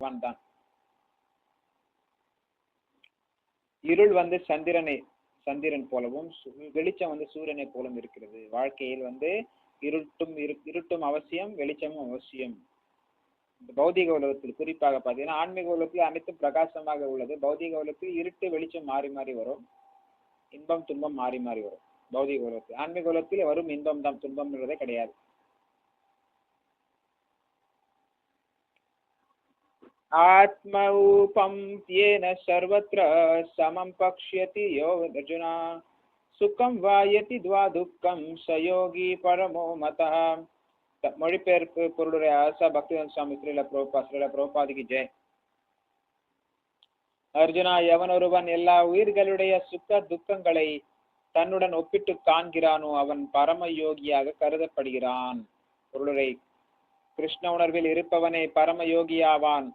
பகவான் தான். இருள் சந்திரன் போலவும் வெளிச்சம் சூரியனை போலும் இருக்கிறது. வாழ்க்கையில் இருட்டும் அவசியம், வெளிச்சமும் அவசியம். பௌதிக உலகத்தில் குறிப்பாக பார்த்தீங்கன்னா ஆன்மீக உலகத்தில் அனைத்தும் பிரகாசமாக உள்ளது. பௌதிக உலகத்தில் இருட்டு வெளிச்சம் மாறி மாறி வரும், இன்பம் துன்பம் மாறி மாறி வரும். பௌதிக உலகத்தில், ஆன்மீக உலகத்தில் வரும் இன்பம் தான், துன்பம்ன்றதே கிடையாது. ஆத்மரூபம் யேன சர்வத்ர சமம் பக்ஷ்யதி யோ அர்ஜுனா சுகம் வாயதி துவா துக்கம் சயோகி பரமோ மதः. மொழிபெயர்ப்பு பொருளுடைய ஆசா பக்திவேதாந்த சுவாமி ஸ்ரீல பிரபுபாதிக்கு ஜெய். அர்ஜுனா, எவன் ஒருவன் எல்லா உயிர்களுடைய சுக்க துக்கங்களை தன்னுடன் ஒப்பிட்டு காண்கிறானோ அவன் பரம யோகியாக கருதப்படுகிறான். பொருளுரை: கிருஷ்ண உணர்வில் இருப்பவனே பரம யோகியாவான்.